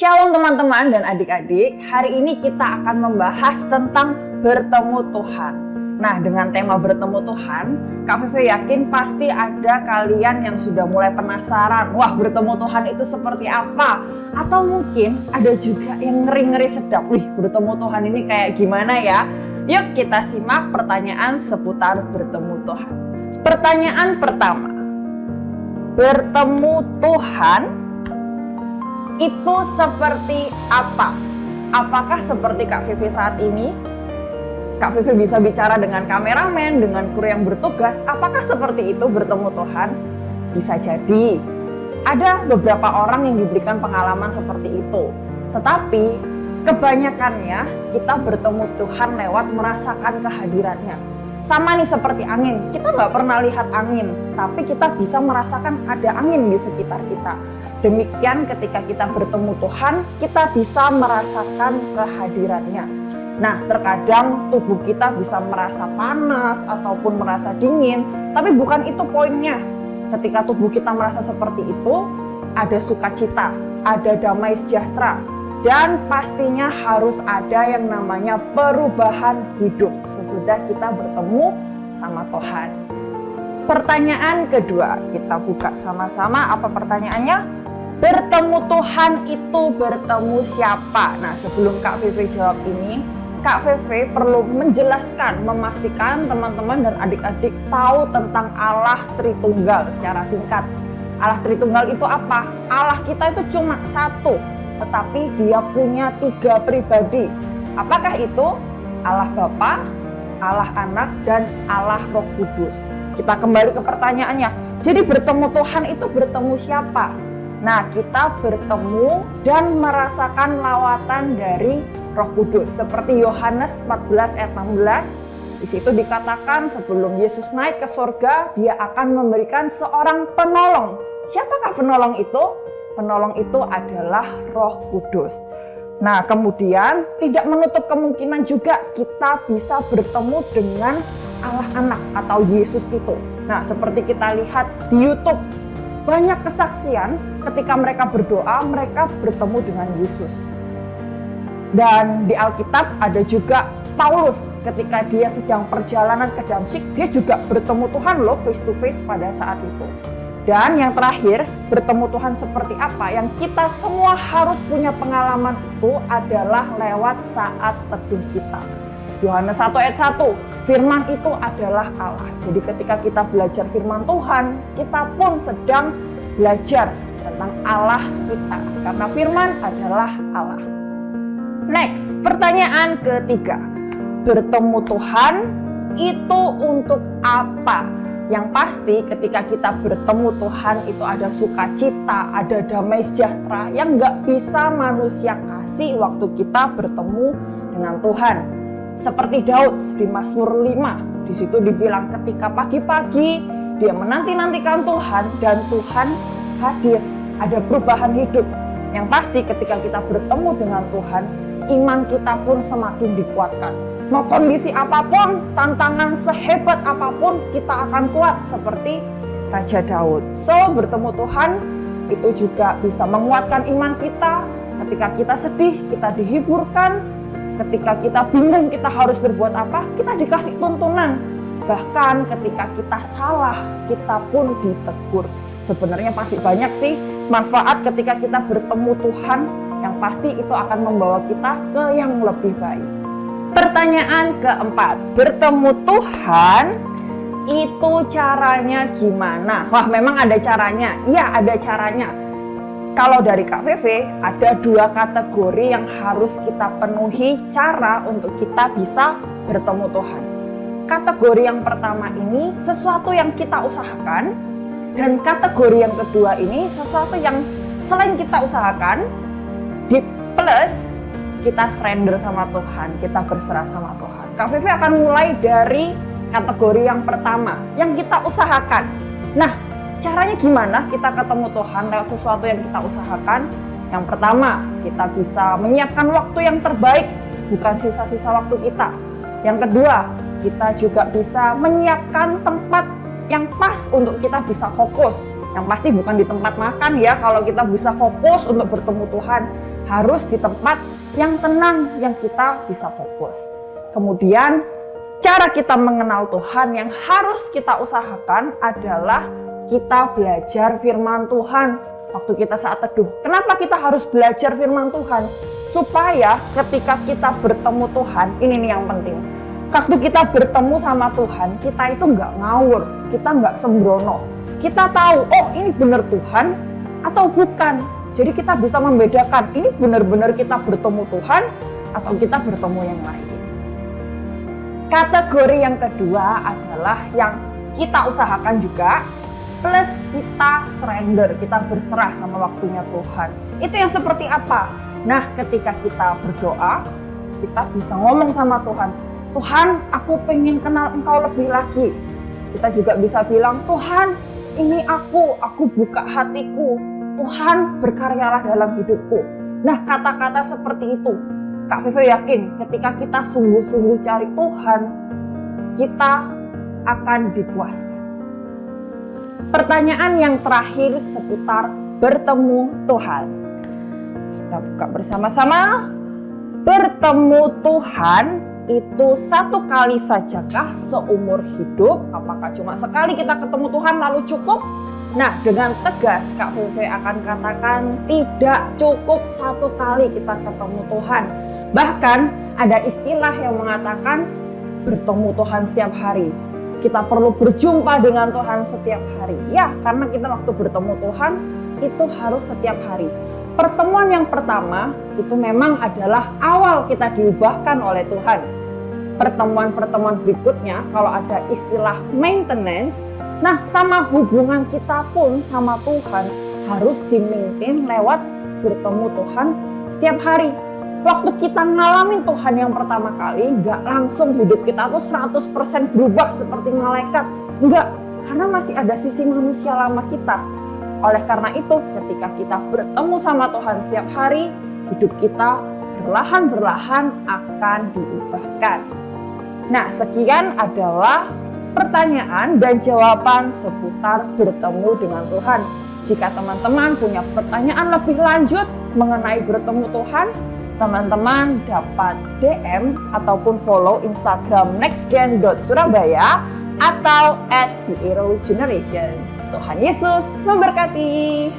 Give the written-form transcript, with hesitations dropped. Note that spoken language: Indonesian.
Shalom teman-teman dan adik-adik, hari ini kita akan membahas tentang bertemu Tuhan. Nah, dengan tema bertemu Tuhan, Kak Vivi yakin pasti ada kalian yang sudah mulai penasaran, wah bertemu Tuhan itu seperti apa? Atau mungkin ada juga yang ngeri-ngeri sedap, wih bertemu Tuhan ini kayak gimana ya? Yuk kita simak pertanyaan seputar bertemu Tuhan. Pertanyaan pertama, bertemu Tuhan itu seperti apa? Apakah seperti Kak Vivi saat ini? Kak Vivi bisa bicara dengan kameramen, dengan kru yang bertugas. Apakah seperti itu bertemu Tuhan? Bisa jadi. Ada beberapa orang yang diberikan pengalaman seperti itu. Tetapi kebanyakannya kita bertemu Tuhan lewat merasakan kehadirannya. Sama nih seperti angin. Kita nggak pernah lihat angin, tapi kita bisa merasakan ada angin di sekitar kita. Demikian ketika kita bertemu Tuhan, kita bisa merasakan kehadirannya. Nah, terkadang tubuh kita bisa merasa panas ataupun merasa dingin, tapi bukan itu poinnya. Ketika tubuh kita merasa seperti itu, ada sukacita, ada damai sejahtera, dan pastinya harus ada yang namanya perubahan hidup sesudah kita bertemu sama Tuhan. Pertanyaan kedua, kita buka sama-sama. Apa pertanyaannya? Bertemu Tuhan itu bertemu siapa? Nah, sebelum Kak Vivi jawab ini, Kak Vivi perlu menjelaskan, memastikan teman-teman dan adik-adik tahu tentang Allah Tritunggal secara singkat. Allah Tritunggal itu apa? Allah kita itu cuma satu, tetapi dia punya 3 pribadi. Apakah itu? Allah Bapa, Allah Anak, dan Allah Roh Kudus. Kita kembali ke pertanyaannya. Jadi bertemu Tuhan itu bertemu siapa? Nah, kita bertemu dan merasakan lawatan dari Roh Kudus. Seperti Yohanes 14 ayat 16, di situ dikatakan sebelum Yesus naik ke surga, dia akan memberikan seorang penolong. Siapakah penolong itu? Penolong itu adalah Roh Kudus. Nah, kemudian tidak menutup kemungkinan juga kita bisa bertemu dengan Allah Anak atau Yesus itu. Nah, seperti kita lihat di YouTube, banyak kesaksian ketika mereka berdoa, mereka bertemu dengan Yesus. Dan di Alkitab ada juga Paulus ketika dia sedang perjalanan ke Damsyik, dia juga bertemu Tuhan loh face to face pada saat itu. Dan yang terakhir, bertemu Tuhan seperti apa yang kita semua harus punya pengalaman itu adalah lewat saat teduh kita. Yohanes 1 ayat 1, firman itu adalah Allah. Jadi ketika kita belajar firman Tuhan, kita pun sedang belajar tentang Allah kita. Karena firman adalah Allah. Next, pertanyaan ketiga. Bertemu Tuhan itu untuk apa? Yang pasti ketika kita bertemu Tuhan itu ada sukacita, ada damai sejahtera yang gak bisa manusia kasih waktu kita bertemu dengan Tuhan. Seperti Daud di Mazmur 5, di situ dibilang ketika pagi-pagi dia menanti-nantikan Tuhan dan Tuhan hadir, ada perubahan hidup. Yang pasti ketika kita bertemu dengan Tuhan, iman kita pun semakin dikuatkan. Mau kondisi apapun, tantangan sehebat apapun, kita akan kuat seperti Raja Daud. So, bertemu Tuhan itu juga bisa menguatkan iman kita. Ketika kita sedih, kita dihiburkan. Ketika kita bingung kita harus berbuat apa, kita dikasih tuntunan. Bahkan ketika kita salah, kita pun ditegur. Sebenarnya pasti banyak sih manfaat ketika kita bertemu Tuhan, yang pasti itu akan membawa kita ke yang lebih baik. Pertanyaan keempat, bertemu Tuhan itu caranya gimana? Wah, memang ada caranya. Iya, ada caranya. Kalau dari Kak Vivi, ada 2 kategori yang harus kita penuhi cara untuk kita bisa bertemu Tuhan. Kategori yang pertama ini sesuatu yang kita usahakan, dan kategori yang kedua ini sesuatu yang selain kita usahakan, di plus kita surrender sama Tuhan, kita berserah sama Tuhan. Kak Vivi akan mulai dari kategori yang pertama, yang kita usahakan. Nah, caranya gimana kita ketemu Tuhan lewat sesuatu yang kita usahakan? Yang pertama, kita bisa menyiapkan waktu yang terbaik, bukan sisa-sisa waktu kita. Yang kedua, kita juga bisa menyiapkan tempat yang pas untuk kita bisa fokus. Yang pasti bukan di tempat makan ya, kalau kita bisa fokus untuk bertemu Tuhan. harus di tempat yang tenang, yang kita bisa fokus. Kemudian cara kita mengenal Tuhan yang harus kita usahakan adalah kita belajar firman Tuhan waktu kita saat teduh. Kenapa kita harus belajar firman Tuhan? Supaya ketika kita bertemu Tuhan, ini nih yang penting. Waktu kita bertemu sama Tuhan, kita itu nggak ngawur, kita nggak sembrono. Kita tahu, oh ini benar Tuhan atau bukan. Jadi kita bisa membedakan, ini benar-benar kita bertemu Tuhan atau kita bertemu yang lain. Kategori yang kedua adalah yang kita usahakan juga, plus kita surrender, kita berserah sama waktunya Tuhan. Itu yang seperti apa? Nah, ketika kita berdoa, kita bisa ngomong sama Tuhan, Tuhan, aku pengen kenal Engkau lebih lagi. Kita juga bisa bilang, Tuhan, ini aku buka hatiku. Tuhan, berkaryalah dalam hidupku. Nah, kata-kata seperti itu, Kak Vivi yakin ketika kita sungguh-sungguh cari Tuhan, kita akan dipuaskan. Pertanyaan yang terakhir seputar bertemu Tuhan. Kita buka bersama-sama. Bertemu Tuhan itu satu kali sajakah seumur hidup? Apakah cuma sekali kita ketemu Tuhan lalu cukup? Nah, dengan tegas Kak Vivi akan katakan tidak cukup satu kali kita ketemu Tuhan. Bahkan ada istilah yang mengatakan bertemu Tuhan setiap hari. Kita perlu berjumpa dengan Tuhan setiap hari. Ya, karena kita waktu bertemu Tuhan itu harus setiap hari. Pertemuan yang pertama itu memang adalah awal kita diubahkan oleh Tuhan. Pertemuan-pertemuan berikutnya kalau ada istilah maintenance, nah sama hubungan kita pun sama Tuhan harus di-maintain lewat bertemu Tuhan setiap hari. Waktu kita ngalamin Tuhan yang pertama kali, gak langsung hidup kita tuh 100% berubah seperti malaikat. Enggak, karena masih ada sisi manusia lama kita. Oleh karena itu, ketika kita bertemu sama Tuhan setiap hari, hidup kita perlahan-perlahan akan diubahkan. Nah, sekian adalah pertanyaan dan jawaban seputar bertemu dengan Tuhan. Jika teman-teman punya pertanyaan lebih lanjut mengenai bertemu Tuhan, teman-teman dapat DM ataupun follow Instagram nextgen.surabaya atau @theerogenerations. Tuhan Yesus memberkati.